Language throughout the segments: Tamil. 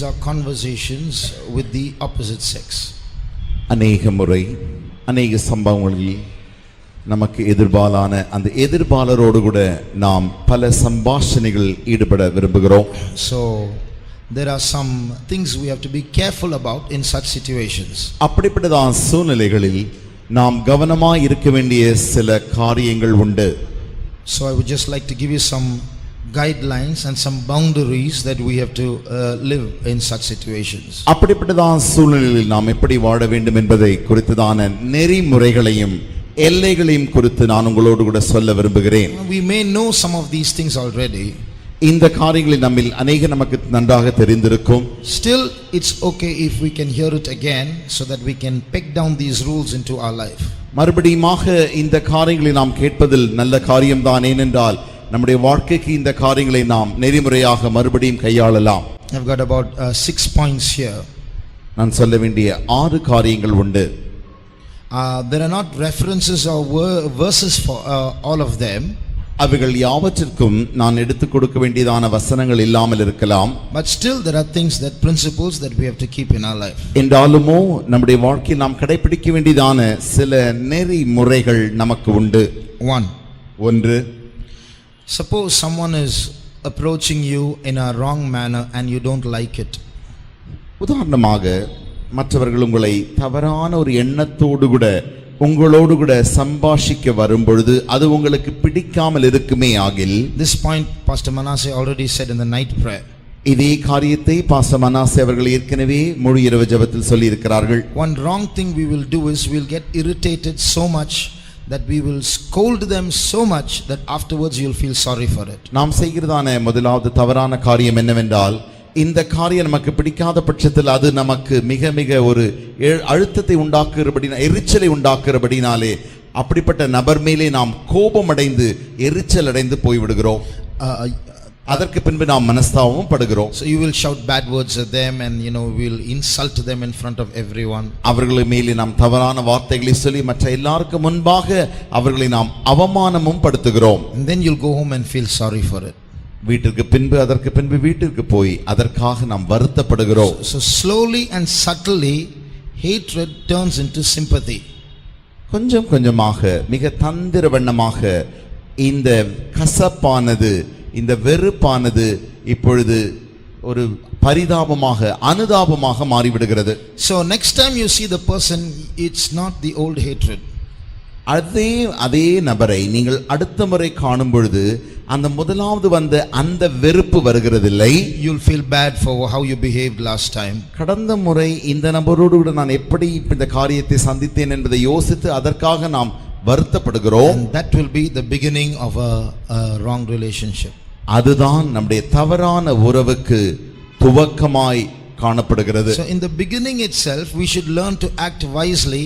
is our conversations with the opposite sex. அநேக முறை அநேக சம்பவங்களில் நமக்கு எதிர்பாலான அந்த எதிர்பாலரோடு கூட நாம் பல சம்பாஷணைகள் ஈடுபட விரும்புகிறோம். So there are some things we have to be careful about in such situations. அப்படிப்பட்டதான சூழ்நிலைகளில் நாம் கவனமாய் இருக்க வேண்டிய சில காரியங்கள் உண்டு. So I would just like to give you some guidelines and some boundaries that we have to live in such situations. அப்படிப்பட்டதான சூழ்நிலையில் நாம் எப்படி வாழ வேண்டும் என்பதை குறித்ததான நெறிமுறைகளையும் எல்லைகளையும் குறித்து நான் உங்களோடு கூட சொல்ல விரும்புகிறேன். We may know some of these things already. இந்த காரியங்களில் நம்மில் அநேக நமக்கு நன்றாக தெரிந்திருக்கும். Still it's okay if we can hear it again so that we can peg down these rules into our life. மறுபடியுமாக இந்த காரியங்களை நாம் கேட்பதில் நல்ல காரியம்தான். ஏனென்றால் நம்முடைய வாழ்க்கைக்கு இந்த காரியங்களை நாம் நெறிமுறையாக மறுபடியும் கையாளலாம். I've got about 6 points here. நான் சொல்ல வேண்டிய 6 காரியங்கள் உண்டு. There are not references or verses for all of them. அவைகள் யாவற்றிற்கும் நான் எடுத்துக் கொடுக்க வேண்டியதான வசனங்கள் இல்லாமல் இருக்கலாம். But still there are things, that principles that we have to keep in our life. என்றாலுமோ நம்முடைய வாழ்க்கையில் நாம் கடைபிடிக்க வேண்டியதான சில நெறிமுறைகள் நமக்கு உண்டு. 1. Suppose someone is approaching you in a wrong manner and you don't like it. உதாரணமாக மற்றவர்கள் உங்களை தவறான ஒரு எண்ணத்தோடு கூட உங்களோடு கூட சம்பாஷிக்க வரும்பொழுது அது உங்களுக்கு பிடிக்காமல் இருக்குமே ஆகில். This point Pastor Manasseh already said in the night prayer. இதே காரியத்தை பாஸ்டர் மனாசே அவர்கள் ஏற்கனவே முழு இரவு ஜெபத்தில் சொல்லி இருக்கிறார்கள். One wrong thing we will do is we'll get irritated so much that we will scold them so much that afterwards you'll feel sorry for it. நாம் செய்கிறதான முதலாவது தவறான காரியம் என்னவென்றால், இந்த காரியம் நமக்கு பிடிக்காத பட்சத்தில் அது நமக்கு மிக மிக ஒரு அழுத்தத்தை உண்டாக்குறபடினா, எரிச்சலை உண்டாக்குறபடினாலே அப்படிப்பட்ட நபர் மேலே நாம் கோபமடைந்து எரிச்சல் அடைந்து போய்விடுகிறோம். அதற்கு பின்பு நாம் மனஸ்தாபம் படுகிறோம். So you will shout bad words at them and we'll insult them in front of everyone. அவர்கள் மேலே நாம் தவறான வார்த்தைகளை சொல்லி மற்ற எல்லாருக்கும் முன்பாக அவர்களை நாம் அவமானமும் படுத்துகிறோம். And then you'll go home and feel sorry for it. அதற்கு பின்பு வீட்டிற்கு போய் அதற்காக நாம் வருத்தப்படுகிறோம். So slowly and subtly hatred turns into sympathy. கொஞ்சம் கொஞ்சமாக மிக தந்திர வண்ணமாக இந்த கசப்பானது, இந்த வெறுப்பானது இப்பொழுது ஒரு பரிதாபமாக அனுதாபமாக மாறிவிடுகிறது. So next time you see the person, it's not the old hatred. அதே நபரை நீங்கள் அடுத்த முறை காணும் பொழுது அந்த முதலாவது வந்த அந்த வெறுப்பு வருகிறதில்லை. You'll feel bad for how you behaved last time. கடந்த முறை இந்த நபரோடு கூட நான் எப்படி இந்த காரியத்தை சந்தித்தேன் என்பதை யோசித்து அதற்காக நாம் வருத்தப்படுகிறோம். And that will be the beginning of a wrong relationship. அதுதான் நம்முடைய தவறான உறவுக்கு துவக்கமாய் காணப்படுகிறது. So in the beginning itself we should learn to act wisely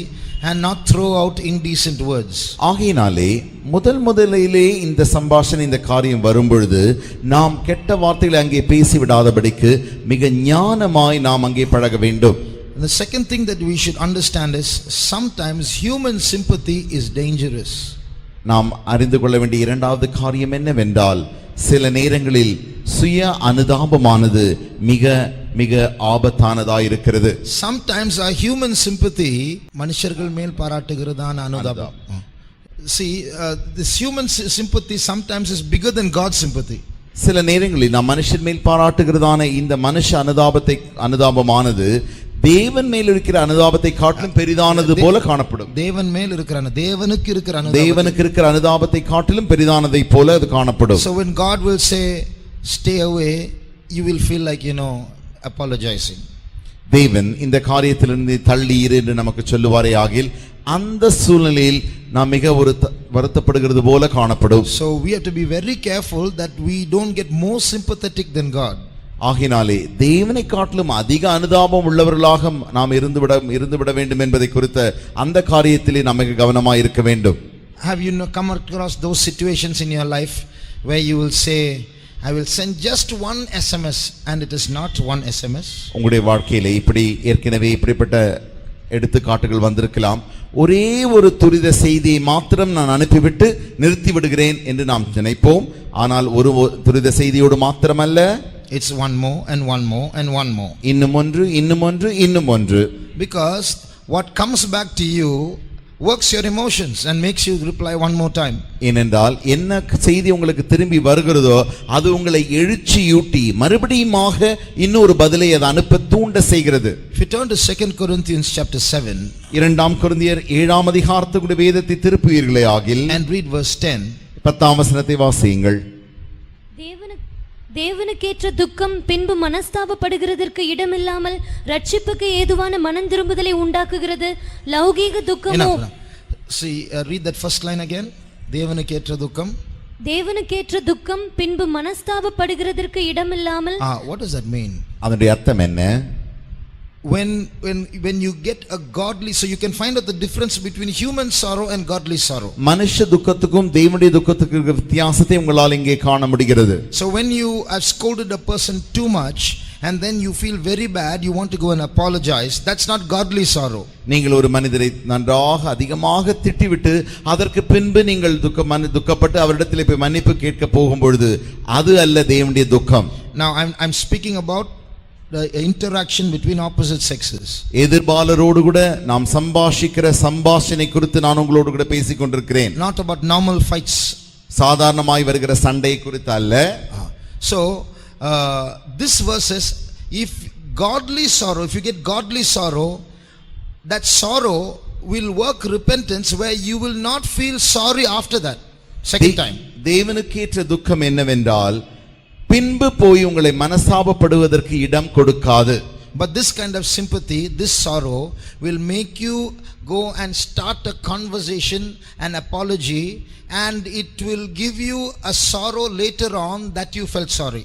and not throw out indecent words. ஆகையினாலே முதலிலே இந்த சம்பாஷணை, இந்த காரியம் வரும்பொழுது நாம் கெட்ட வார்த்தைகளை அங்கே பேசி விடாதபடிக்கு மிக ஞானமாய் நாம் அங்கே பழக வேண்டும். And the second thing that we should understand is sometimes human sympathy is dangerous. நாம் அறிந்து கொள்ள வேண்டிய இரண்டாவது காரியம் என்னவென்றால், சில நேரங்களில் சுய அனுதாபமானது மிக மிக ஆபத்தானதாக இருக்கிறது. Sometimes our human sympathy மனுஷர்கள் மேல் பாராட்டுகிறதான அனுதாபம். See, this human sympathy sometimes is bigger than God's sympathy. சில நேரங்களில் நாம் மனுஷர் மேல் பாராட்டுகிறதான இந்த மனுஷ அனுதாபமானது தேவன் மேல் இருக்கிற அனுதாபத்தை காட்டிலும் பெரிதானது போல காணப்படும். தேவனுக்கு இருக்கிற அனுதாபத்தை காட்டிலும் பெரிதானதை போல அது காணப்படும். So when God will say stay away, you will feel like apologizing. தேவன் இந்த காரியத்திலிருந்து தள்ளி இரு என்று நமக்கு சொல்லுவாரே ஆகில் அந்த சூழ்நிலையில் நாம் மிக ஒரு வருத்தப்படுகிறது போல காணப்படும். So we have to be very careful that we don't get more sympathetic than God. ஆகினாலே தேவனை காட்டிலும் அதிக அனுதாபம் உள்ளவர்களாக நாம் இருந்துவிட வேண்டும் என்பதை குறித்த அந்த காரியத்திலே நமக்கு கவனமாக இருக்க வேண்டும். Have you come across those situations in your life where you will say, I will send just one SMS and it is not one SMS? உங்களுடைய வாழ்க்கையிலே இப்படி ஏற்கனவே இப்படிப்பட்ட எடுத்துக்காட்டுகள் வந்திருக்கலாம். ஒரே ஒரு துரித செய்தியை மாத்திரம் நான் அனுப்பிவிட்டு நிறுத்தி விடுகிறேன் என்று நாம் நினைப்போம். ஆனால் ஒரு துரித செய்தியோடு மாத்திரமல்ல, It's one more and one more and one more. இன்னும் ஒன்று, இன்னும் ஒன்று, இன்னும் ஒன்று. Because what comes back to you works your emotions and makes you reply one more time. ஏனென்றால் என்ன செய்தி உங்களுக்கு திரும்பி வருகிறதோ அது உங்களை எழுச்சியூட்டி மறுபடியுமாக இன்னொரு பதிலை அது அனுப்ப தூண்ட செய்கிறது. If you turn to 2 Corinthians chapter 7 இரண்டாம் கொரிந்தியர் 7ஆம் அதிகாரத்துடைய வேதத்தை திருப்புவீர்களே ஆகில் and read verse 10. 10ஆம் வசனத்தை வாசியுங்கள். தேவனுக்கேற்ற துக்கம் பின்பு மனஸ்தாபப்படுகிறதற்கு இடமில்லாமல் ரட்சிப்புக்கு ஏதுவான மனம் திரும்புதலை உண்டாக்குகிறது. லௌகீக துக்கமோ. See, read that first line again. தேவனுக்கேற்ற துக்கம். தேவனுக்கேற்ற துக்கம் பின்பு மனஸ்தாபப்படுகிறதற்கு இடமில்லாமல். What does that mean? அதனுடைய அர்த்தம் என்ன? When you get a godly, so you can find out the difference between human sorrow and godly sorrow. மனுஷ துக்கத்துக்கும் தேவனுடைய துக்கத்துக்கும் இருக்கிற வித்தியாசத்தை உங்களால் இங்கே காண முடிகிறது. So when you have scolded a person too much and then you feel very bad, you want to go and apologize, that's not godly sorrow. நீங்கள் ஒரு மனிதரை நன்றாக அதிகமாக திட்டிவிட்டு அதற்கு பின்பு நீங்கள் துக்கப்பட்டு அவரிடத்தில் போய் மன்னிப்பு கேட்க போகும்பொழுது அது அல்ல தேவனுடைய துக்கம். Now I'm speaking about the interaction between opposite sexes. எதிர்பாலரோடு கூட நாம் சம்பாஷிக்கிற சம்பாஷணை குறித்து நான் உங்களோடு கூட பேசிக் கொண்டிருக்கிறேன். Not about normal fights. சாதாரணமாய் வருகிற சண்டை குறித்து அல்ல. So this verse says, if godly sorrow, if you get godly sorrow, that sorrow will work repentance where you will not feel sorry after that second time. தேவனுக்கேற்ற துக்கம் என்னவென்றால் பின்பு போய் உங்களை மனஸ்தாபப்படுவதற்கு இடம் கொடுக்காது. But this kind of sympathy, this sorrow will make you go and start a conversation, an apology, and it will give you a sorrow later on that you felt sorry.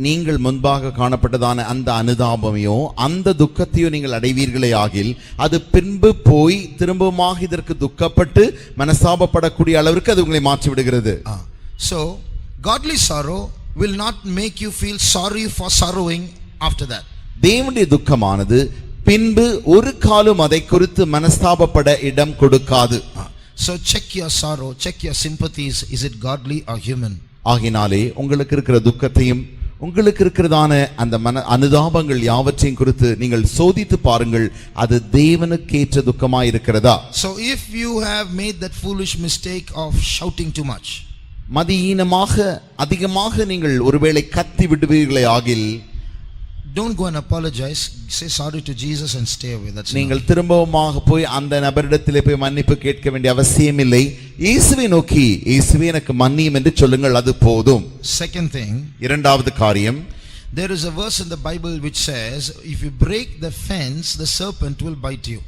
நீங்கள் முன்பாக காணப்பட்டதான அந்த அனுதாபமையோ அந்த துக்கத்தையோ நீங்கள் அடைவீர்களே ஆகில் அது பின்பு போய் திரும்பமாக இதற்கு துக்கப்பட்டு மனஸ்தாபப்படக்கூடிய அளவிற்கு அது உங்களை மாற்றி விடுகிறது. So godly sorrow will not make you feel sorry for sorrowing after that. தேவனுடைய துக்கமானது பின்பு ஒரு காலம் அதை குறித்து மனஸ்தாபப்பட இடம் கொடுக்காது. So check your sorrow, check your sympathies, is it godly or human? ஆகினாலே உங்களுக்கு இருக்கிற துக்கத்தையும் உங்களுக்கு இருக்கிறதான அந்த அனுதாபங்கள் யாவற்றையும் குறித்து நீங்கள் சோதித்து பாருங்கள், அது தேவனுக்கேற்ற துக்கமாய் இருக்கிறதா. So if you have made that foolish mistake of shouting too much, மதியீனமாக அதிகமாக நீங்கள் ஒருவேளை கத்தி விடுவீர்களே ஆகில், don't go and apologize, say sorry to Jesus and stay away. That's நீங்கள் திரும்பவுமாக போய் அந்த நபரிடத்திலே போய் மன்னிப்பு கேட்க வேண்டிய அவசியம் இல்லை. இயேசுவை நோக்கி இயேசுவே எனக்கு மன்னியும் என்று சொல்லுங்கள், அது போதும். Second thing, இரண்டாவது காரியம், there is a verse in the Bible which says, if you break the fence, the serpent will bite you.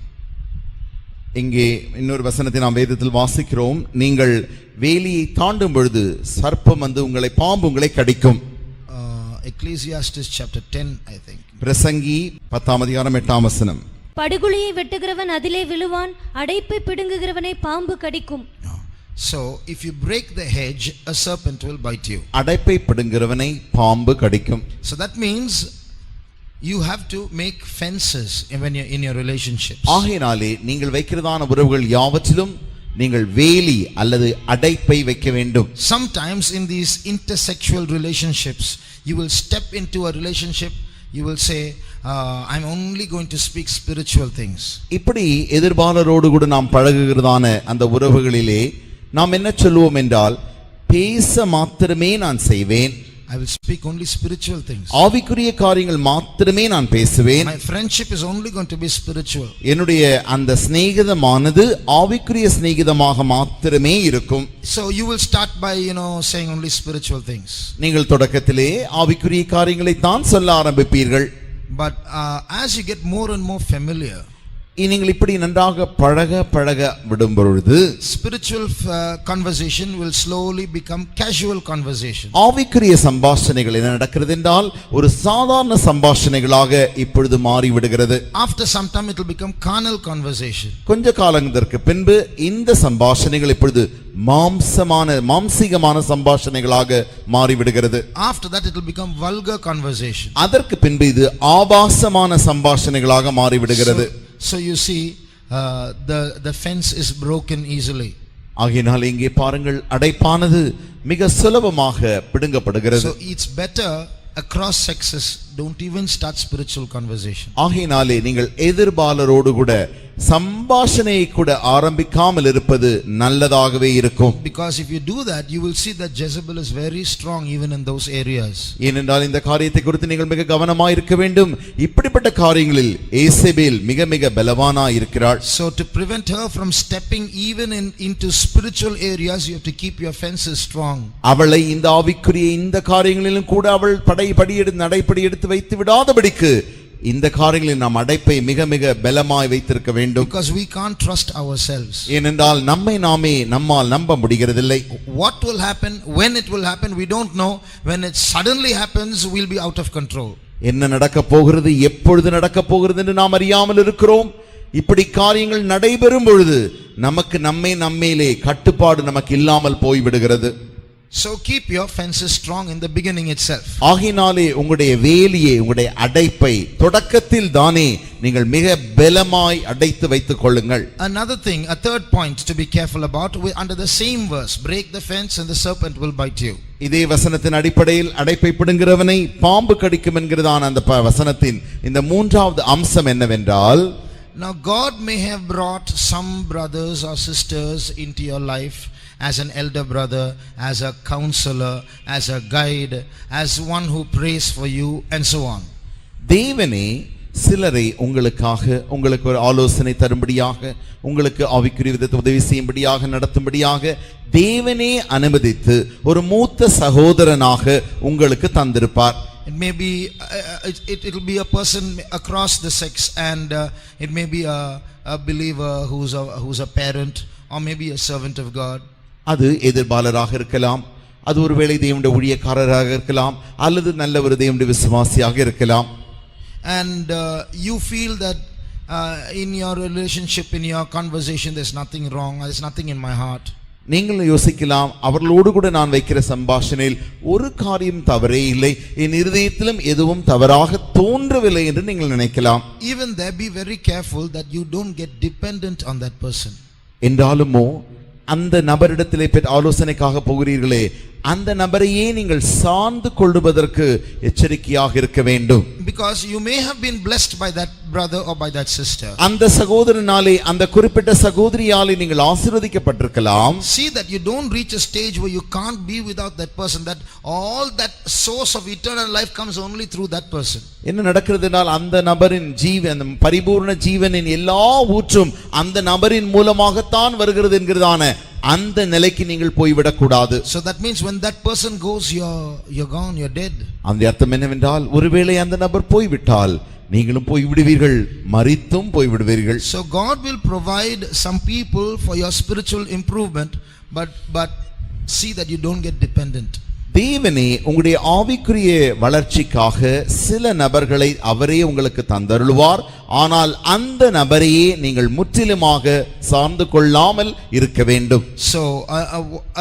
இங்கே இன்னொரு வசனத்தை நாம் வேதத்தில் வாசிக்கிறோம், நீங்கள் வேலியை தாண்டும் பொழுது சர்ப்பம் வந்து உங்களை பாம்பு உங்களை கடிக்கும். Ecclesiastes chapter 10, I think. பிரசங்கி 10ஆம் அதிகாரம் 8ஆம் வசனம். படுகுழியை வெட்டுகிறவன் அதிலே விழுவான், அடைப்பை பிடுங்குகிறவனை பாம்பு கடிக்கும். So if you break the hedge, a serpent will bite you. அடைப்பை பிடுங்குகிறவனை பாம்பு கடிக்கும். So that means you have to make fences when you're in your relationships. ஆகையினாலே நீங்கள் வைக்கிறதான உறவுகள் யாவற்றிலும் நீங்கள் வேலி அல்லது அடைப்பை வைக்க வேண்டும். Sometimes in these intersexual relationships, you will step into a relationship, you will say, I'm only going to speak spiritual things. இப்படி எதிர்பாலரோடு கூட நாம் பழகுகிறதான அந்த உறவுகளிலே நாம் என்ன சொல்லுவோம் என்றால், பேச மாத்திரமே நான் செய்வேன், I will speak only spiritual things. ஆவிக்குரிய காரியங்கள் மாத்திரமே நான் பேசுவேன். My friendship is only going to be spiritual. என்னுடைய அந்த சிநேகிதமானது ஆவிக்குரிய சிநேகிதமாக மாத்திரமே இருக்கும். So you will start by saying only spiritual things. நீங்கள் தொடக்கத்திலே ஆவிக்குரிய காரியங்களை தான் சொல்ல ஆரம்பிப்பீர்கள். But as you get more and more familiar, நீங்கள் இப்படி நன்றாக பழக விடும் பொழுது spiritual conversation will slowly become casual conversation. ஆவிக்குரிய சம்பாஷணைகள் என்ன நடக்கிறது என்றால் ஒரு சாதாரண சம்பாஷணைகளாக இப்பொழுது மாறி விடுகிறது. After some time it will become carnal conversation. கொஞ்ச காலத்திற்கு பின்பு இந்த சம்பாஷணைகள் இப்பொழுது மாம்சீகமான சம்பாஷணைகளாக மாறி விடுகிறது. After that it will become vulgar conversation. அதற்கு பின்பு இது ஆபாசமான சம்பாஷணைகளாக மாறி விடுகிறது. So you see, the fence is broken easily. ஆகையினால் இங்கே பாருங்கள், அடைப்பானது மிக சுலபமாக பிடுங்கப்படுகிறது. So it's better across sexes, don't even start spiritual conversation. ஆகையினாலே நீங்கள் எதிர்பாலரோடு கூட சம்பாஷணையை கூட ஆரம்பிக்காமல் இருப்பது நல்லதாகவே இருக்கும். Because if you do that, you will see that Jezebel is very strong even in those areas. ஏனென்றால் இந்த காரியத்தை குறித்து நீங்கள் மிக கவனமாக இருக்க வேண்டும். இப்படிப்பட்ட காரியங்களில் ஏசபேல் மிக மிக பலவானாய் இருக்கிறாள். So to prevent her from stepping even into spiritual areas, you have to keep your fences strong. அவளை இந்த ஆவிக்குரிய இந்த காரியங்களிலும் கூட அவள் நடைபடி எடுத்து வைத்து விடாதபடிக்கு இந்த காரியங்களில் நாம் அடைப்பை மிக மிக பலமாய் வைத்திருக்க வேண்டும். Because we can't trust ourselves. ஏனென்றால் நம்மால் நம்ப முடிகிறதில்லை. What will happen, when it will happen, we don't know. When it suddenly happens, we'll be out of control. என்ன நடக்க போகிறது, எப்பொழுது நடக்க போகிறது என்று நாம் அறியாமல் இருக்கிறோம். இப்படி காரியங்கள் நடைபெறும் பொழுது நமக்கு நம்மேலே கட்டுப்பாடு நமக்கு இல்லாமல் போய்விடுகிறது. So keep your fences strong in the beginning itself. ஆகினாலே உங்களுடைய வேலியை, உங்களுடைய அடைப்பை தொடக்கத்தில் தானே நீங்கள் மிக பலமாய் அடைத்து வைத்துக் கொள்ளுங்கள். Another thing, a third point to be careful about, under the same verse, break the fence and the serpent will bite you. இதே வசனத்தின் அடிப்படையில் அடைப்பை பிடுங்கிறவனை பாம்பு கடிக்கும் என்கிறதான அந்த வசனத்தின் இந்த மூன்றாவது அம்சம் என்னவென்றால், now God may have brought some brothers or sisters into your life as an elder brother, as a counselor, as a guide, as one who prays for you and so on. தேவனே சிலரை உங்களுக்கு ஒரு ஆலோசனை தரும்படியாக, உங்களுக்கு ஆவிக்குரிய விதத்தை உதவி செய்யும்படியாக, நடத்தும்படியாக தேவனே அனுமதித்து ஒரு மூத்த சகோதரனாக உங்களுக்கு தந்திருப்பார். It may be it will be a person across the sex, and it may be a believer who's a parent, or maybe a servant of God. அது எதிர்பாலராக இருக்கலாம், அது ஒருவேளை தேவனுடைய ஊழியக்காரராக இருக்கலாம், அல்லது நல்ல ஒரு தேவனுடைய விசுவாசியாக இருக்கலாம். And you feel that in your relationship, in your conversation, there's nothing wrong, there's nothing in my heart. நீங்கள் யோசிக்கலாம், அவர்களோடு கூட நான் வைக்கிற சம்பாஷணையில் ஒரு காரியம் தவறே இல்லை, என் இருதயத்திலும் எதுவும் தவறாக தோன்றவில்லை என்று நீங்கள் நினைக்கலாம். Even there, be very careful that you don't get dependent on that person. என்றாலுமோ அந்த நபரிடத்திலே ஆலோசனைக்காக போகிறீர்களே, அந்த நபரையே நீங்கள் சார்ந்து கொள்வதற்கு எச்சரிக்கையாக இருக்க வேண்டும். Because you may have been blessed by that brother or by that sister. அந்த சகோதரனாலே, அந்த குறிப்பிட்ட சகோதரியாலே நீங்கள் ஆசீர்வதிக்கப்பட்டிருக்கலாம். See that you don't reach a stage where you can't be without that person, that all that source of eternal life comes only through that person. என்ன நடக்கிறதுனால் அந்த நபரின் ஜீவன், பரிபூர்ண ஜீவனின் எல்லா ஊற்றும் அந்த நபரின் மூலமாகத்தான் வருகிறது என்கிறதான அந்த நிலைக்கு நீங்கள் போய்விடக் கூடாது. So that means when that person goes, you're gone, you're dead. அந்த அர்த்தம் என்னவென்றால், ஒருவேளை அந்த நபர் போய்விட்டால் நீங்களும் போய்விடுவீர்கள், மரித்தும் போய்விடுவீர்கள். So God will provide some people for your spiritual improvement, but see that you don't get dependent. தேவனே உங்களுடைய ஆவிக்குரிய வளர்ச்சிக்காக சில நபர்களை அவரே உங்களுக்கு தந்தருள்வார். ஆனால் அந்த நபரையே நீங்கள் முற்றிலுமாக சார்ந்து கொள்ளாமல் இருக்க வேண்டும். So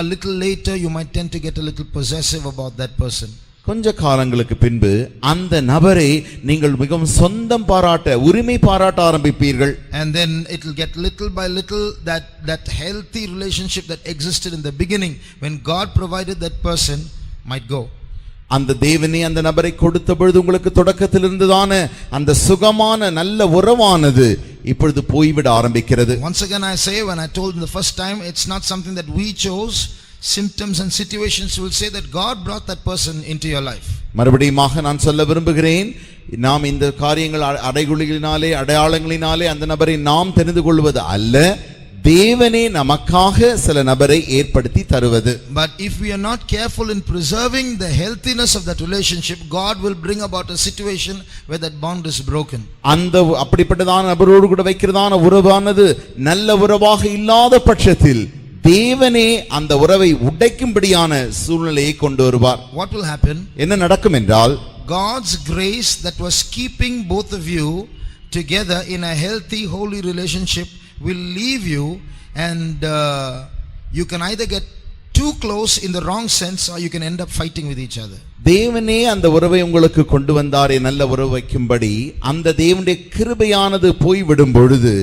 a little later you might tend to get a little possessive about that person. கொஞ்ச காலங்களுக்கு பின்பு அந்த நபரை நீங்கள் மிகவும் சொந்தம் பாராட்ட, உரிமை பாராட்ட ஆரம்பிப்பீர்கள். And then it will get little by little that healthy relationship that existed in the beginning when God provided that person might go. அந்த தேவனே அந்த நபரை கொடுத்த பொழுது உங்களுக்கு தொடக்கத்தில் இருந்ததான அந்த சுகமான நல்ல உறவானது இப்பொழுது போய்விட ஆரம்பிக்கிறது. Once again I say, when I told in the first time, it's not something that we chose. Symptoms and situations will say that God brought that person into your life. மறுபடியுமாக நான் சொல்ல விரும்புகிறேன், நாம் இந்த காரியங்கள் அடைகுழிகளினாலே, அடையாளங்களினாலே அந்த நபரை நாம் தெரிந்து கொள்வது அல்ல, தேவனே நமக்காக சில நபரை ஏற்படுத்தி தருவது. But if we are not careful in preserving the healthiness of that relationship, God will bring about a situation where that bond is broken. அந்த அப்படிப்பட்டதான நபரோடு கூட வைக்கிறதான உறவானது நல்ல உறவாக இல்லாத பட்சத்தில் தேவனே அந்த உறவை உடைக்கும்படியான சூழ்நிலையை கொண்டு வருவார். What will happen? என்ன நடக்கும் என்றால், God's grace that was keeping both of you together in a healthy, holy relationship will leave you, and you can either get too close in the wrong sense, or you can end up fighting with each other. தேவனே அந்த உறவை உங்களுக்கு கொண்டு வந்தாரே, நல்ல உறவு வைக்கும்படி. அந்த தேவனுடைய கிருபையானது போய்விடும் பொழுது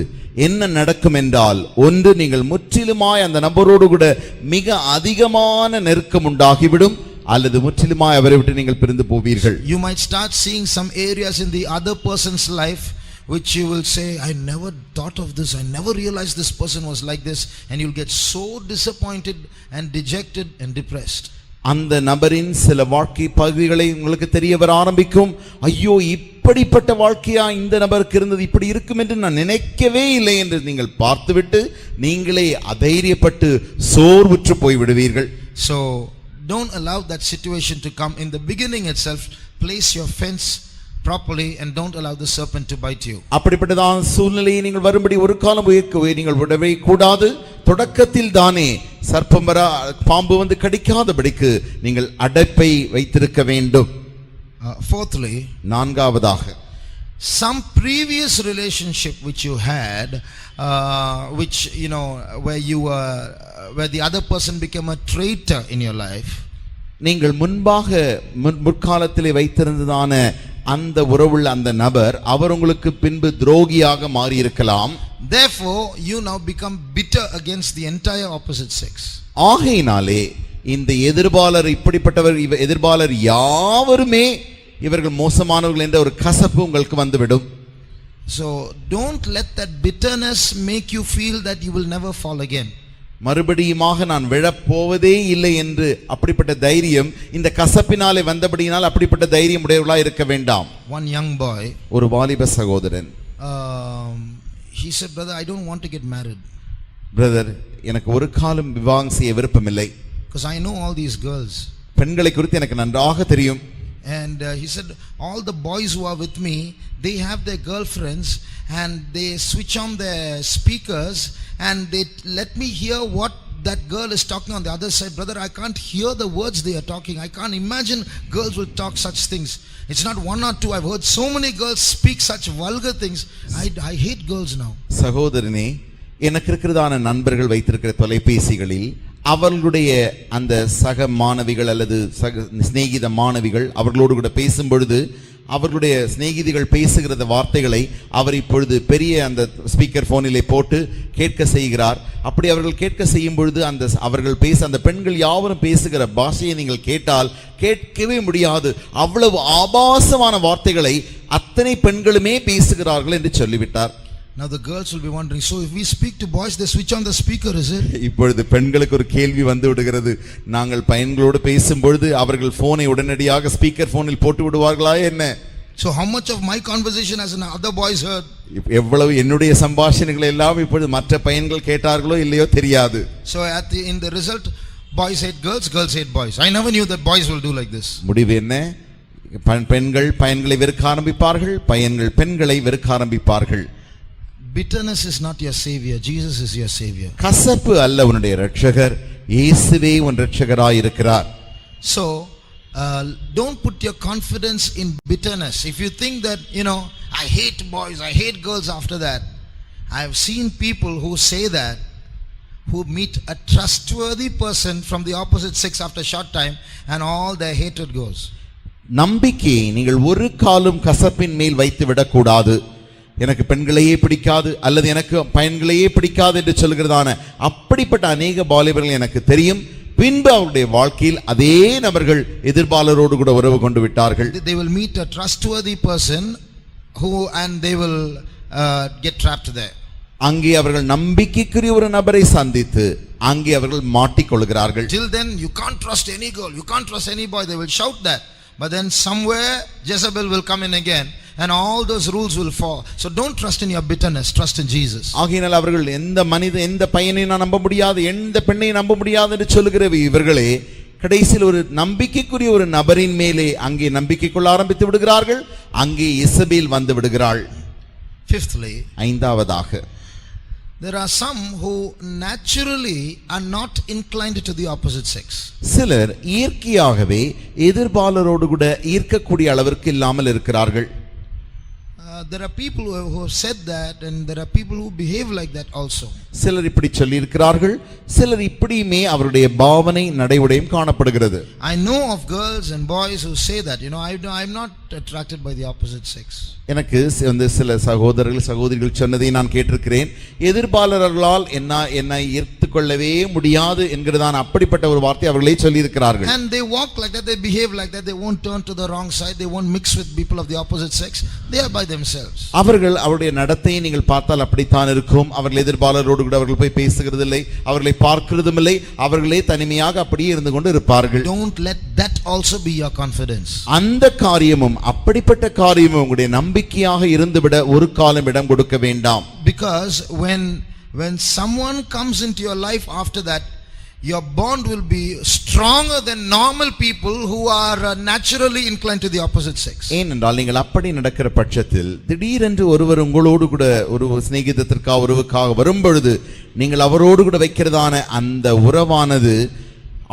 என்ன நடக்கும் என்றால், ஒன்று, நீங்கள் முற்றிலுமாய் அந்த நபரோடு கூட மிக அதிகமான நெருக்கம் உண்டாகிவிடும், அல்லது முற்றிலுமாய் அவரை விட்டு நீங்கள் பிரிந்து போவீர்கள். You might start seeing some areas in the other person's life which you will say, I never thought of this, I never realized this person was like this, and you'll get so disappointed and dejected and depressed. அந்த நபரின் சில வாழ்க்கை பகுதிகளை உங்களுக்கு தெரிய வர ஆரம்பிக்கும். ஐயோ, இப்படிப்பட்ட வாழ்க்கையா இந்த நபருக்கு இருந்தது, இப்படி இருக்கும் என்று நான் நினைக்கவே இல்லை என்று நீங்கள் பார்த்துவிட்டு நீங்களே அதைரியப்பட்டு சோர்வுற்று போய் விடுவீர்கள். So don't allow that situation to come. In the beginning itself, place your fence properly and don't allow the serpent to bite you. அப்படிப்பட்டதான சூழ்நிலையை நீங்கள் வரும்படி ஒரு காலம் நீங்கள் விடவே கூடாது. தொடக்கத்தில் தானே சர்ப்பம் வர பாம்பு வந்து கடிக்காதபடிக்கு நீங்கள் அடைப்பை வைத்திருக்க வேண்டும். Fourthly, நான்காவதாக, some previous relationship which you had, which you know, where the other person became a traitor in your life. நீங்கள் முன்பாக முற்காலத்திலே வைத்திருந்ததான அந்த உறவுள்ள அந்த நபர் அவர் உங்களுக்கு பின்பு துரோகியாக மாறி இருக்கலாம். Therefore you now become bitter against the entire opposite sex. ஆகையினாலே இந்த எதிர்பாலர் இப்படிப்பட்டவர் எதிர்பாலர் யாவருமே இவர்கள் மோசமானவர்கள் என்ற ஒரு கசப்பு உங்களுக்கு வந்துவிடும். So don't let that bitterness make you feel that you will never fall again. மறுபடியுமாக நான் விழப்போவதே இல்லை என்று அப்படிப்பட்ட தைரியம் இந்த கசப்பினாலே வந்தபடியினால் அப்படிப்பட்ட தைரியம் உடையவர்களாக இருக்க வேண்டாம். One young boy, ஒரு வாலிப சகோதரன், he said, brother, I don't want to get married. Brother, எனக்கு ஒரு காலம் விவாகம் செய்ய விருப்பமில்லை. Because I know all these girls. பெண்களை குறித்து எனக்கு நன்றாக தெரியும். And he said, all the boys who are with me, they have their girlfriends and they switch on their speakers and they let me hear what that girl is talking on the other side. Brother, I can't hear the words they are talking. I can't imagine girls will talk such things. It's not one or two. I've heard so many girls speak such vulgar things. I hate girls now. சகோதரனே, எனக்கு இருக்கிறதான நண்பர்கள் வைத்திருக்கிற தொலைபேசிகளில் அவர்களுடைய அந்த சக மாணவிகள் அல்லது சக சிநேகித மாணவிகள் அவர்களோடு கூட பேசும் பொழுது அவர்களுடைய சிநேகிதிகள் பேசுகிற வார்த்தைகளை அவர் இப்பொழுது பெரிய அந்த ஸ்பீக்கர் போனிலே போட்டு கேட்க செய்கிறார். அப்படி அவர்கள் கேட்க செய்யும் பொழுது அந்த அவர்கள் பேச அந்த பெண்கள் யாவரும் பேசுகிற பாஷையை நீங்கள் கேட்டால் கேட்கவே முடியாது. அவ்வளவு ஆபாசமான வார்த்தைகளை அத்தனை பெண்களுமே பேசுகிறார்கள் என்று சொல்லிவிட்டார். Now the girls will be wondering, so if we speak to boys, they switch on the speaker, is it? இப்பொழுது பெண்களுக்கு ஒரு கேள்வி வந்து விடுகிறது. நாங்கள் பையன்களோடு பேசும் பொழுது அவர்கள் போனை உடனடியாக ஸ்பீக்கர் போனில் போட்டு விடுவார்களா என்ன? So how much of my conversation has other boys heard? எவ்வளவு என்னுடைய சம்பாஷணைகளை எல்லாம் இப்பொழுது மற்ற பையன்கள் கேட்டார்களோ இல்லையோ தெரியாது. So in the result, boys hate girls, girls hate boys. I never knew that boys will do like this. முடிவு என்ன? பெண்கள் பையன்களை வெறுக்க ஆரம்பிப்பார்கள், பையன்கள் பெண்களை வெறுக்க ஆரம்பிப்பார்கள். Bitterness is not your savior. Jesus is your savior. கசப்பு அல்ல உன்னுடைய இரட்சகர், இயேசுவே உன் இரட்சகராய் இருக்கிறார். So don't put your confidence in bitterness. If you think that, I hate boys, I hate girls after that. I have seen people who say that, who meet a trustworthy person from the opposite sex after a short time and all their hatred goes. நம்பிக்கையை நீங்கள் ஒரு காலம் கசப்பின் மேல் வைத்து விடக்கூடாது. எனக்கு பெண்களையே பிடிக்காது அல்லது எனக்கு பையன்களையே பிடிக்காது என்று சொல்கிறதான அப்படிப்பட்ட அநேக வாலிபர்கள் எனக்கு தெரியும். பின்பு அவருடைய வாழ்க்கையில் அதே நபர்கள் எதிர்பாலரோடு கூட உறவு கொண்டு விட்டார்கள். They will meet a trustworthy person and they will get trapped there. அங்கே அவர்கள் நம்பிக்கைக்குரிய ஒரு நபரை சந்தித்து அங்கே அவர்கள் மாட்டிக்கொள்கிறார்கள். Till then you can't trust any girl, you can't trust any boy. They will shout that. But then somewhere Jezebel will come in again and all those rules will fall. So don't trust in your bitterness, trust in Jesus. ஆகையால் அவர்கள் எந்த பையனை நம்ப முடியாது, எந்த பெண்ணை நம்ப முடியாது என்று சொல்லுகிற இவர்களே கடைசியில் ஒரு நம்பிக்கைக்குரிய ஒரு நபரின் மேலே அங்கே நம்பிக்கை கொள்ள ஆரம்பித்து விடுகிறார்கள். அங்கே இசபேல் வந்து விடுகிறாள். Fifthly, ஐந்தாவதாக, there are some who naturally are not inclined to the opposite sex. சிலர் இயற்கையாகவே எதிர்பாலரோடு கூட ஈர்க்கக்கூடிய அளவிற்கு இல்லாமல் இருக்கிறார்கள். there are people who have said that, and there are people who behave like that also. சிலர் இப்படி சொல்லி இருக்கிறார்கள், சிலர் இப்படியுமே அவருடைய பாவனை நடைமுறையும் காணப்படுகிறது. I know of girls and boys who say that, I'm not attracted by the opposite sex. எனக்கு சில சகோதரர்கள் சகோதரிகள் சொன்னதை நான் கேட்டிருக்கிறேன். எதிர்பாலர்களால் என்னை ஏற்றுக்கொள்ளவே முடியாது என்கிறதான அப்படிப்பட்ட ஒரு வார்த்தை அவர்களே சொல்லி இருக்கிறார்கள். And they walk like that, they behave like that, they won't turn to the wrong side, they won't mix with people of the opposite sex, they are by themselves. அவருடைய நடத்தையை நீங்கள் பார்த்தால் அப்படித்தான் இருக்கும். அவர்கள் எதிர்பாலரோடு கூட அவர்கள் போய் பேசுகிறதில்லை, அவர்களை பார்க்கிறதும் இல்லை, அவர்களே தனிமையாக அப்படியே இருந்து கொண்டு இருப்பார்கள். Don't let that also be your confidence. அந்த காரியமும் அப்படிப்பட்ட காரியமும் உங்களுடைய நம்பிக்கையாக இருந்துவிட ஒரு காலம் இடம் கொடுக்க வேண்டாம். Because when someone comes into your life after that, your bond will be stronger than normal people who are naturally inclined to the opposite sex. ஏனென்றால் நீங்கள் அப்படி நடக்கிற பட்சத்தில் திடீரென்று ஒருவர் உங்களோடு கூட ஒரு சிநேகிதத்திற்காக உறவுக்காக வரும்பொழுது நீங்கள் அவரோடு கூட வைக்கிறதான அந்த உறவானது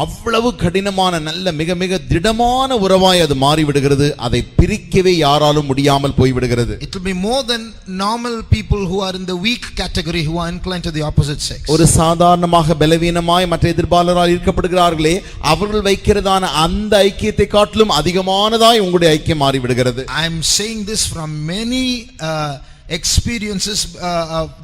அவ்வளவு கடினமான நல்ல மிக மிக திடமான உறவாய் அது மாறிவிடுகிறது. அதை பிரிக்கவே யாராலும் முடியாமல் போய்விடுகிறது. It will be more than normal people who are in the weak category, who are inclined to the opposite sex. ஒரு சாதாரணமாக பலவீனமாய் மற்ற எதிர்பாலரால் ஈர்க்கப்படுகிறார்களே, அவர்கள் வைக்கிறதான அந்த ஐக்கியத்தை காட்டிலும் அதிகமானதாய் உங்களுடைய ஐக்கியம் மாறிவிடுகிறது. I am saying this from many experiences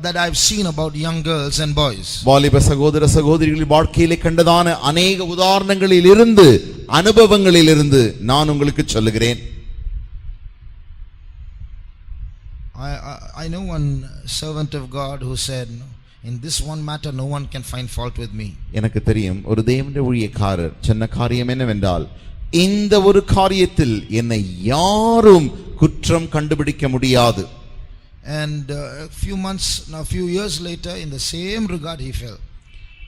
that I've seen about young girls and boys. வாலிப சகோதர சகோதரிகளின் வாழ்க்கையிலே கண்டதான அநேக உதாரணங்களில் இருந்து அனுபவங்களில் இருந்து நான் உங்களுக்கு சொல்லுகிறேன். I know one servant of God who said, in this one matter no one can find fault with me. எனக்கு தெரியும் ஒரு தேவனுடைய ஊழியக்காரர் சொன்ன காரியம் என்னவென்றால், இந்த ஒரு காரியத்தில் என்னை யாரும் குற்றம் கண்டுபிடிக்க முடியாது. And a few years later, in the same regard, he fell.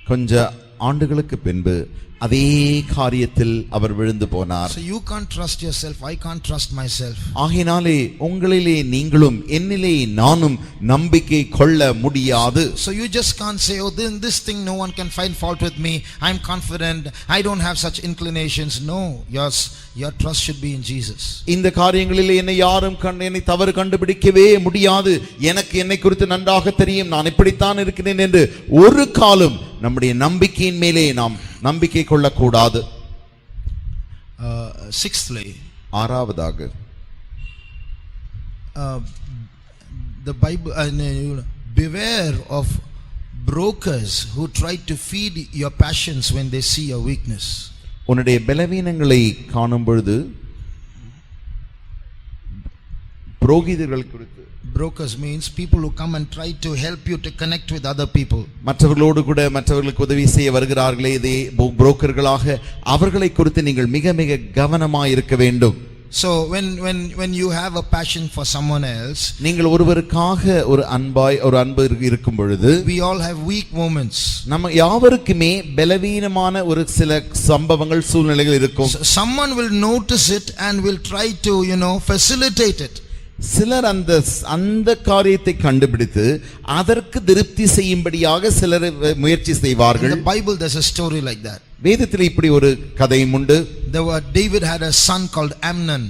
கொஞ்ச ஆண்டுகளுக்கு பின்பு அதே காரியத்தில் அவர் விழுந்து போனார். So you can't trust yourself, I can't trust myself. ஆகினாலே உங்களிலே நீங்களும் என்னிலே நானும் நம்பிக்கை கொள்ள முடியாது. So you just can't say, oh, this thing no one can find fault with me, I'm confident, I don't have such inclinations. No, your trust should be in Jesus. இந்த காரியங்களிலே என்னை யாரும் என்னை தவறு கண்டுபிடிக்கவே முடியாது, எனக்கு என்னை குறித்து நன்றாக தெரியும், நான் இப்படித்தான் இருக்கிறேன் என்று ஒரு காலம் நம்முடைய நம்பிக்கையின் மேலே நாம் நம்பிக்கை கொள்ளக்கூடாது. Sixthly, ஆறாவதாக the Bible, beware of brokers who try to feed your passions when they see your weakness. உன்னுடைய பலவீனங்களை காணும் பொழுது புரோகிதர்கள் குறித்து, brokers means people who come and try to help you to connect with other people. மற்றவர்களோடு கூட மற்றவர்களுக்கு உதவி செய்ய வருகிறார்களே, இதே புரோக்கர்களாக அவர்களை குறித்து நீங்கள் மிக மிக கவனமாய் இருக்க வேண்டும். So when you have a passion for someone else, நீங்கள் ஒருவருக்காக ஒரு அன்பு இருக்கும் பொழுது, we all have weak moments. நம்ம யாவருக்குமே பலவீனமான ஒரு சில சம்பவங்கள் சூழ்நிலைகள் இருக்கும். Someone will notice it and will try to facilitate it. சிலர் அந்த காரியத்தை கண்டுபிடித்து அதற்கு திருப்தி செய்யும்படியாக சிலர் முயற்சி செய்வார்கள். In the Bible there's a story like that. வேதத்தில் இப்படி ஒரு கதையும் உண்டு. David had a son called Amnon.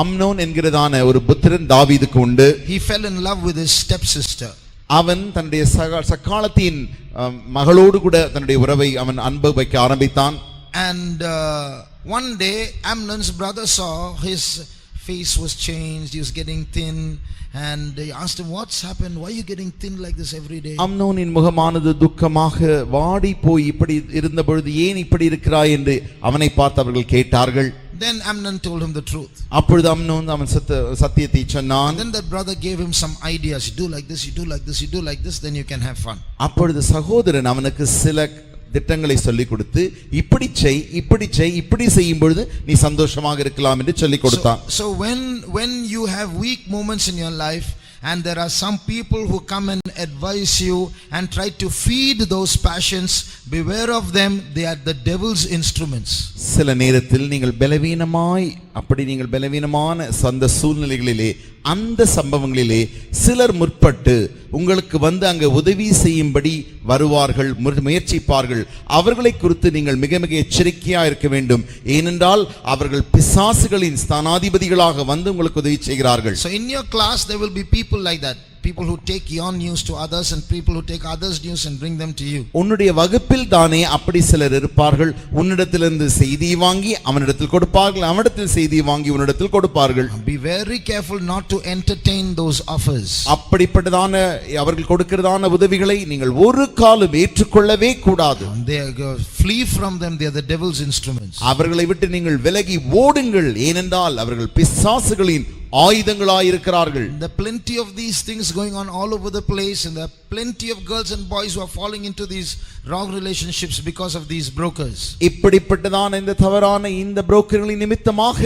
Amnon என்கிறதான ஒரு புத்திரன் தாவீதுக்கு உண்டு. He fell in love with his stepsister. அவன் தன்னுடைய சகாலத்தின் மகளோடு கூட தன்னுடைய உறவை அவன் அன்பு வைக்க ஆரம்பித்தான். And one day Amnon's brother saw his face was changed, he was getting thin, and he asked him, what's happened, why are you getting thin like this every day? அம்னோனின் முகமானது துக்கமாக வாடி போய் இப்படி இருந்த பொழுது ஏன் இப்படி இருக்கிறாய் என்று அவனை பார்த்து அவர்கள் கேட்டார்கள். Then Amnon told him the truth. அப்பொழுது அம்னோன் அவன் சத்தியத்தை சொன்னான். Then that brother gave him some ideas, you do like this, you do like this, you do like this, then you can have fun. அப்பொழுது சகோதரன் அவனுக்கு சில திட்டங்களை சொல்லிக் கொடுத்து, இப்படி செய்யும் பொழுது நீ சந்தோஷமாக இருக்கலாம் என்று சொல்லிக் கொடுத்தான். So when you have weak moments in your life, and there are some people who come and advise you and try to feed those passions. Beware of them, they are the devil's instruments. சில நேரத்தில் நீங்கள் நீங்கள் பலவீனமான அந்த சூழ்நிலைகளிலே அந்த சம்பவங்களிலே சிலர் முற்பட்டு உங்களுக்கு வந்து அங்கே உதவி செய்யும்படி வருவார்கள், முயற்சிப்பார்கள். அவர்களை குறித்து நீங்கள் மிக மிக எச்சரிக்கையா இருக்க வேண்டும். ஏனென்றால் அவர்கள் பிசாசுகளின் ஸ்தானாதிபதிகளாக வந்து உங்களுக்கு உதவி செய்கிறார்கள். So in your class there will be people like that. People who take your news to others and people who take others' news and bring them to you. உன்னுடைய வகுப்பில் தானே அப்படி சிலர் இருப்பார்கள். உன்னிடத்திலிருந்து செய்தி வாங்கி அவனிடத்தில் கொடுப்பார்கள், அவனிடத்தில் செய்தி வாங்கி உன்னிடத்தில் கொடுப்பார்கள். Be very careful not to entertain those offers. அப்படிப்பட்டதான அவர்கள் கொடுக்கிறதான உதவிகளை நீங்கள் ஒரு காலம் ஏற்றுக்கொள்ளவே கூடாது. They flee from them, they are the devil's instruments. அவர்களை விட்டு நீங்கள் விலகி ஓடுங்கள். ஏனென்றால் அவர்கள் பிசாசுகளின் ஆயுதங்களாயிருக்கிறார்கள். There are plenty of these things going on all over the place, and there are plenty of girls and boys who are falling into these wrong relationships because of these brokers. இப்படிப்பட்டதான இந்த தவறான இந்த புரோக்கர்களின் நிமித்தமாக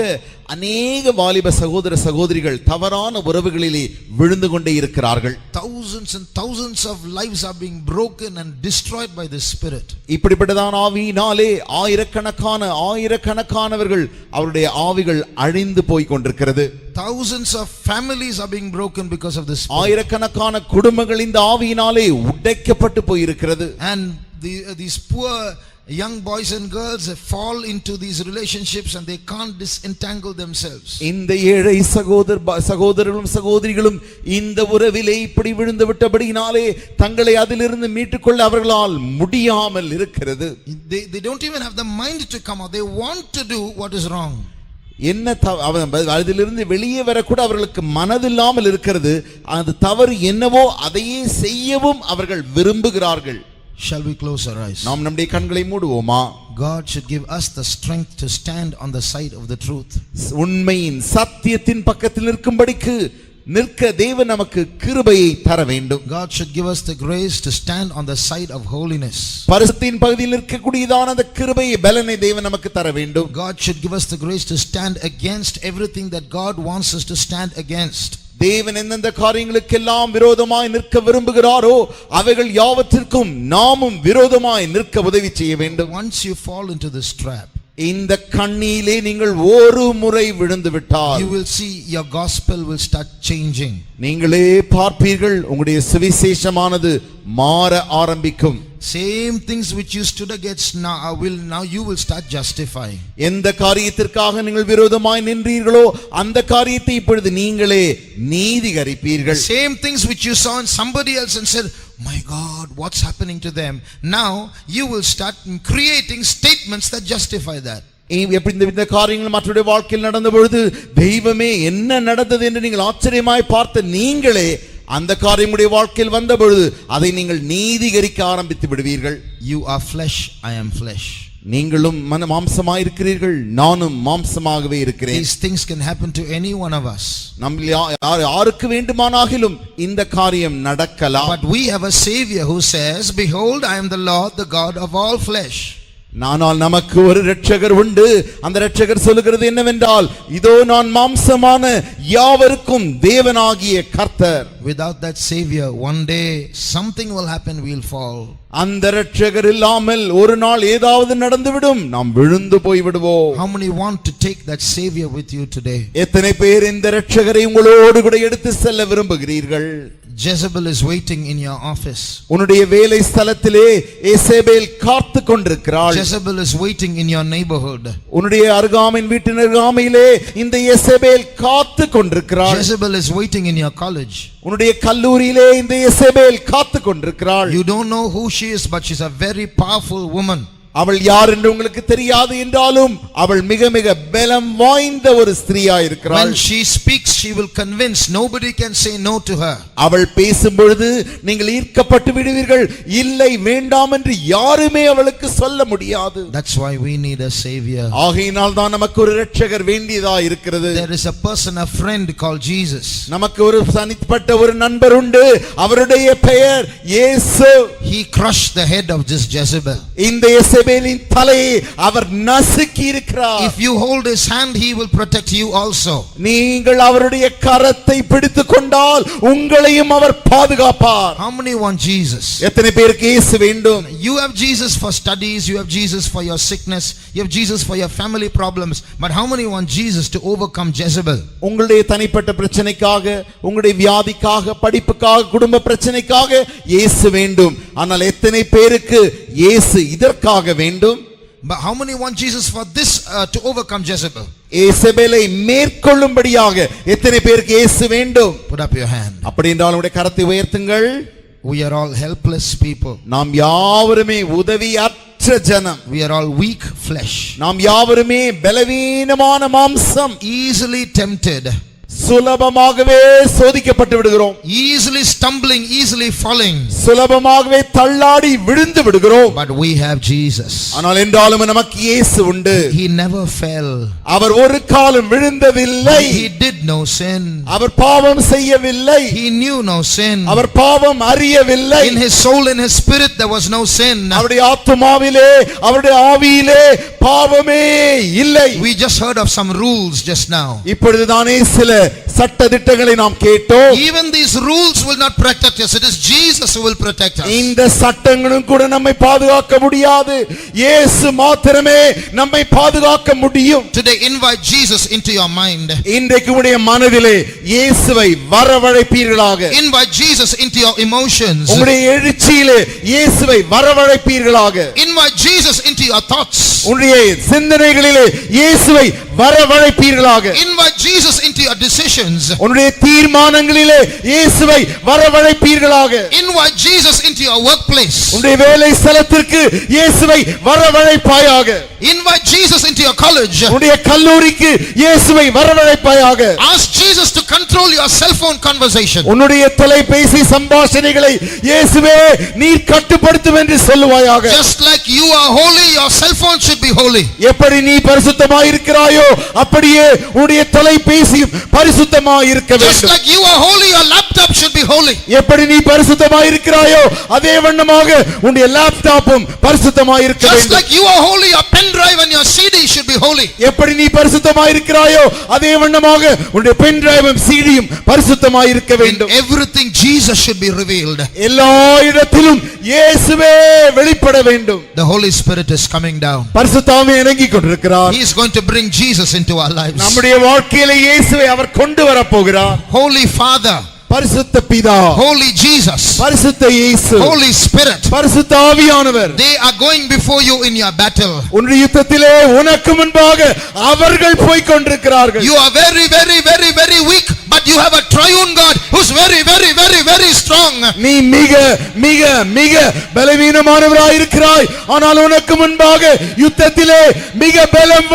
அநேக வாலிப சகோதர சகோதரிகள் தவறான உறவுகளிலே விழுந்து கொண்டே இருக்கிறார்கள். Thousands and thousands of lives are being broken and destroyed by this spirit. இப்படிப்பட்டதான ஆவியினாலே ஆயிரக்கணக்கானவர்கள் அவருடைய ஆவிகள் அழிந்து போய் கொண்டிருக்கிறது. Thousands of families are being broken because of this spirit. ஆயிரக்கணக்கான குடும்பங்கள் இந்த ஆவியினாலே உடைக்கப்பட்டு போய் இருக்கிறது. And these poor young boys and girls fall into these relationships and they can't disentangle themselves. இந்த ஏழை சகோதரர்களும் சகோதரிகளும் இந்த உறவிலே இப்படி விழுந்து விட்டபடியினாலே தங்களை அதிலிருந்து மீட்டுக்கொள்ள அவர்களால் முடியாமல் இருக்கிறது. They don't even have the mind to come out. They want to do what is wrong. அதிலிருந்து வெளியே வரக்கூட அவர்களுக்கு மனதில்லாமல் இருக்கிறது. அது தவறு என்னவோ அதையே செய்யவும் அவர்கள் விரும்புகிறார்கள். Shall we close our eyes? நாம் நம்முடைய கண்களை மூடுவோமா? God should give us the strength to stand on the side of the truth. உண்மையின் சத்தியத்தின் பக்கத்தில் நிற்கும்படிக்கு நிற்க தேவன் நமக்கு கிருபையை தர வேண்டும். God should give us the grace to stand on the side of holiness. பரிசுத்தத்தின் பகுதியில் நிற்கக்கூடியதான அந்த கிருபையை பலனை தேவன் நமக்கு தர வேண்டும். God should give us the grace to stand against everything that God wants us to stand against. தேவன் எந்தெந்த காரியங்களுக்கெல்லாம் விரோதமாய் நிற்க விரும்புகிறாரோ அவைகள் யாவற்றிற்கும் நாமும் விரோதமாய் நிற்க உதவி செய்ய வேண்டும். Once you fall into this trap, இந்த கண்ணியிலே நீங்கள் ஒரு முறை விழுந்து விட்டால் you will see your gospel will start changing. நீங்களே பார்ப்பீர்கள் உங்களுடைய சுவிசேஷமானது மாற ஆரம்பிக்கும். Same things which you stood against now you will start justifying. எந்த காரியத்திற்காக நீங்கள் விரோதமாய் நின்றீர்களோ அந்த காரியத்தை இப்பொழுது நீங்களே நீதிகரிப்பீர்கள். Same things which you saw in somebody else and said, my God, what's happening to them? Now you will start creating statements that justify that. எப்படி இந்த காரியங்கள் மற்றவருடைய வாழ்க்கையில் நடந்த பொழுது தெய்வமே என்ன நடந்தது என்று நீங்கள் ஆச்சரியமாய் பார்த்த நீங்களே அந்த காரியமுடைய வாழ்க்கையில் வந்த பொழுது அதை நீங்கள் நீதிகரிக்க ஆரம்பித்து விடுவீர்கள். You are flesh, I am flesh. நீங்களும் மாம்சமாய் இருக்கிறீர்கள், நானும் மாம்சமாகவே இருக்கிறேன். These things can happen to any one of us. நம்மில் யாருக்கு வேண்டுமானாகிலும் இந்த காரியம் நடக்கலாம். But we have a savior who says, behold, I am the Lord, the God of all flesh. ஆனால் நமக்கு ஒரு இரட்சகர் உண்டு. அந்த இரட்சகர் சொல்லுகிறது என்னவென்றால், இதோ நான் மாம்சமான யாவருக்கும் தேவனாகிய கர்த்தர். Without that savior, one day something will happen, we will fall. அந்த இரட்சகர் இல்லாமல் ஒரு நாள் ஏதாவது நடந்துவிடும், நாம் விழுந்து போய் விடுவோம். How many want to take that savior with you today? எத்தனை பேர் இந்த இரட்சகரை உங்களோடு கூட எடுத்து செல்ல விரும்புகிறீர்கள்? Jezebel is waiting in your office. உன்னுடைய வேலை ஸ்தலத்திலே ஏசேபேல் காத்து கொண்டிருக்கிறாள். Jezebel is waiting in your neighborhood. உன்னுடைய அருகாமையின் வீட்டின் அருகாமையிலே இந்த ஏசேபேல் காத்து கொண்டிருக்கிறாள். Jezebel is waiting in your college. உன்னுடைய கல்லூரியிலே இந்த ஏசேபேல் காத்து கொண்டிருக்கிறாள். You don't know who she is, but she's a very powerful woman. அவள் யார் என்று உங்களுக்கு தெரியாது என்றாலும் அவள் மிக மிக பலம் வாய்ந்த ஒரு ஸ்திரீயாய் இருக்கிறாள். When she speaks, she will convince. Nobody can say no to her. அவள் பேசும் பொழுது நீங்கள் ஈர்க்கப்பட்டு விடுவீர்கள். இல்லை வேண்டாம் என்று யாருமே அவளுக்கு சொல்ல முடியாது. That's why we need a savior. ஆகையினால் தான் நமக்கு ஒரு இரட்சகர் வேண்டியதாய் இருக்கிறது. There is a person, a friend called Jesus. நமக்கு ஒரு தனிப்பட்ட ஒரு நண்பர் உண்டு. அவருடைய பெயர் இயேசு. He crushed the head of this Jezebel. இந்த ஏசபேலின் தலையை அவர் நசுக்கி இருக்கிறார். If you hold his hand, he will protect you also. நீங்கள் அவருடைய கரத்தை பிடித்துக் கொண்டால் உங்களையும் அவர் பாதுகாப்பார். How many want Jesus? எத்தனை பேருக்கு இயேசு வேண்டும்? You have Jesus for studies, you have Jesus for your sickness, you have Jesus for your family problems, but how many want Jesus to overcome Jezebel? உங்களுடைய தனிப்பட்ட பிரச்சனைக்காக, உங்களுடைய வியாதிக்காக, படிப்புக்காக, குடும்ப பிரச்சனைக்காக இயேசு வேண்டும். ஆனால் எத்தனை பேருக்கு இயேசு இதற்காக வேண்டும்? But how many want Jesus for this to overcome Jezebel? ஏசபேலை மேற்கொள்ளும்படியாக எத்தனை பேருக்கு இயேசு வேண்டும்? Put up your hand. அப்படி என்றால் உங்களுடைய கரத்தை உயர்த்துங்கள். We are all helpless people. நாம் யாவருமே உதவியற்ற ஜனம். We are all weak flesh. நாம் யாவருமே பலவீனமான மாம்சம். Easily tempted. சுலபமாகவே சோதிக்கப்பட்டு விடுகிறோம். Easily stumbling, easily falling. சுலபமாகவே தள்ளாடி விழுந்து விடுகிறோம். But we have Jesus. ஆனால் என்றாலும் நமக்கு இயேசு உண்டு. He never fell. அவர் ஒரு காலம் விழுந்ததில்லை. He did no sin. அவர் பாவம் செய்யவில்லை. He knew no sin. அவர் பாவம் அறியவில்லை. In his soul, in his spirit, there was no sin. அவருடைய ஆத்துமாவிலே, அவருடைய ஆவியிலே பாவமே இல்லை. We just heard of some rules just now. இப்பொழுதுதானே சில சட்ட திட்டங்களை நாம் கேட்டோம். Even these rules will not protect us. It is Jesus who will protect us. இந்த சட்டங்களும் கூட நம்மை பாதுகாக்க முடியாது. இயேசு மாத்திரமே நம்மை பாதுகாக்க முடியும். Today invite Jesus into your mind. இன்றைக்கு உங்களுடைய மனதிலே இயேசுவை வரவழைப்பீர்களாக. Invite Jesus into your emotions. உங்களுடைய எழுச்சியிலே இயேசுவை வரவழைப்பீர்களாக. Invite Jesus into your thoughts. உங்களுடைய சிந்தனைகளிலே இயேசுவை வரவழைப்பீர்களாக. Invite Jesus into your decisions. உங்களுடைய தீர்மானங்களிலே இயேசுவை வரவழைப்பீர்களாக. Invite Jesus into your workplace. உங்களுடைய வேலை ஸ்தலத்திற்கு இயேசுவை வரவழைப்பாயாக. Invite Jesus into your college. உங்களுடைய கல்லூரிக்கு இயேசுவை வரவழைப்பாயாக. Ask Jesus to control your cell phone conversation. உன்னுடைய தொலைபேசி சம்பாஷணைகளை இயேசுவே நீர் கட்டுப்படுத்தும் என்று சொல்லுவாயாக. Just like you are holy, your cell phone should be holy. எப்படி நீ பரிசுத்தமாய் இருக்கிறாயோ அப்படியே உன்னுடைய தொலைபேசியும் பரிசுத்தமாய் இருக்க Just வேண்டும். like you are holy, your laptop should be holy. எப்படி நீ பரிசுத்தமாய் இருக்கிறாயோ அதே வண்ணமாக உன்னுடைய லேப்டாப்பும் பரிசுத்தமாய் இருக்க Just வேண்டும். like you are holy, your pen drive and your CD should be holy. எப்படி நீ பரிசுத்தமாய் இருக்கிறாயோ அதே வண்ணமாக உன்னுடைய பென் டிரைவும் சிடியும் பரிசுத்தமாய் இருக்க In வேண்டும். everything Jesus should be revealed. எல்லா இடத்திலும் இயேசுவே வெளிப்பட வேண்டும். The Holy Spirit is coming down. பரிசுத்தாவி இறங்கிக் கொண்டிருக்கிறார். He is going to bring Jesus into our lives. நம்முடைய வாழ்க்கையிலே இயேசுவை அவர் கொண்டு வர போகிறார். Holy Father, பரிசுத்த பிதா, Holy Jesus, பரிசுத்த இயேசு, Holy Spirit, பரிசுத்த ஆவியானவர் they are going before you in your battle. உன்னுடைய யுத்தத்திலே உனக்கு முன்பாக அவர்கள் போய் கொண்டிருக்கிறார்கள். You are very, very, very, very weak, but you have a triune God who's very, very, very, very strong. நீ மிக மிக மிக பலவீனமானவராய் இருக்கிறாய். ஆனால் உனக்கு முன்பாக யுத்தத்திலே மிக பலம்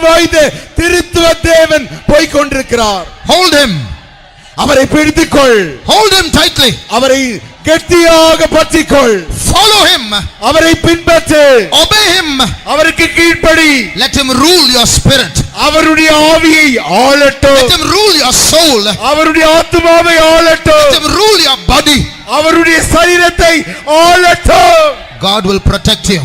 வாய்ந்த திருத்துவ தேவன் போய் கொண்டிருக்கிறார். Hold him. அவரை பிடித்துக்கொள். Hold him tightly. அவரை கெட்டியாக பற்றிக்கொள். Follow him. அவரை பின்பற்று. Obey him. அவருக்கு கீழ்ப்படி. Let him rule your spirit. அவருடைய ஆவியை ஆளட்டும். Let him rule your soul. அவருடைய ஆத்துமாவை ஆளட்டும். Let him rule your body. அவருடைய சரீரத்தை ஆளட்டும். God will protect you.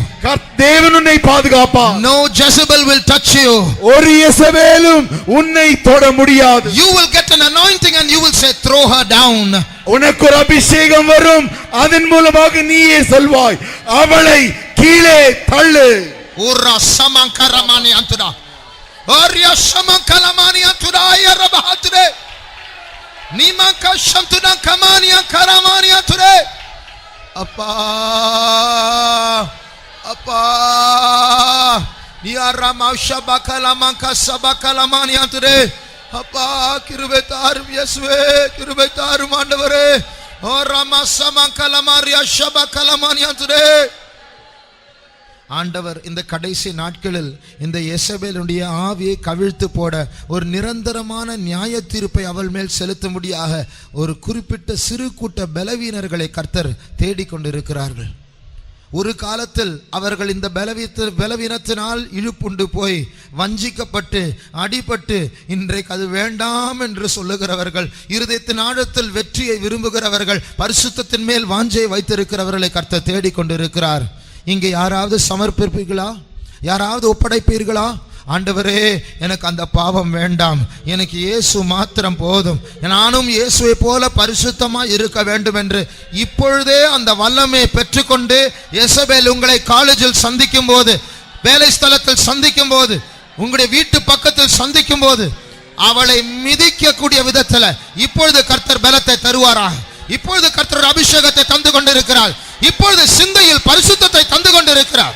தேவன் உன்னை பாதுகாப்பார். No Jezebel will touch you. ஒரு யேசபேலும் உன்னை தொட முடியாது. You will get an anointing and you will say, throw her down. உனக்கு ஒரு அபிஷேகம் வரும். அதன் மூலமாக நீயே சொல்வாய், அவளை கீழே தள்ளு. Ura samankaramani antuda. Arya samankalamani antuda ayarabahatde. Nimanka shamtudan kamani ankaramani antude. Appa Niara mausha bakalamanka sabakalamani antude. Appa kirubetarum Yeswe kirubetarum ஆண்டவரே. Ora masamankalamaria shabakalamani antude. ஆண்டவர் இந்த கடைசி நாட்களில் இந்த யேசபேலுடைய ஆவியை கவிழ்த்து போட ஒரு நிரந்தரமான நியாய தீர்ப்பை அவள் மேல் செலுத்தும்படியாக ஒரு குறிப்பிட்ட சிறு கூட்ட பலவீனர்களை கர்த்தர் தேடிக்கொண்டிருக்கிறார்கள். ஒரு காலத்தில் அவர்கள் இந்த பலவீனத்தினால் இழுப்புண்டு போய் வஞ்சிக்கப்பட்டு அடிபட்டு இன்றைக்கு அது வேண்டாம் என்று சொல்லுகிறவர்கள், இருதயத்தின் ஆழத்தில் வெற்றியை விரும்புகிறவர்கள், பரிசுத்தத்தின் மேல் வாஞ்சை வைத்திருக்கிறவர்களை கர்த்தர் தேடிக்கொண்டிருக்கிறார். இங்கே யாராவது சமர்ப்பிப்பீர்களா? யாராவது ஒப்படைப்பீர்களா? ஆண்டவரே, எனக்கு அந்த பாவம் வேண்டாம், எனக்கு இயேசு மாத்திரம் போதும், நானும் இயேசுவை போல பரிசுத்தமா இருக்க வேண்டும் என்று இப்பொழுதே அந்த வல்லமையை பெற்றுக்கொண்டு, எசபேல் உங்களை காலேஜில் சந்திக்கும் போது, வேலை ஸ்தலத்தில் சந்திக்கும் போது, உங்களுடைய வீட்டு பக்கத்தில் சந்திக்கும் போது அவளை மிதிக்கக்கூடிய விதத்தில் இப்பொழுது கர்த்தர் பலத்தை தருவாராக. இப்பொழுது கர்த்தர் அபிஷேகத்தை தந்து கொண்டிருக்கிறார். இப்பொழுது சிந்தையில் பரிசுத்தத்தை தந்து கொண்டிருக்கிறார்.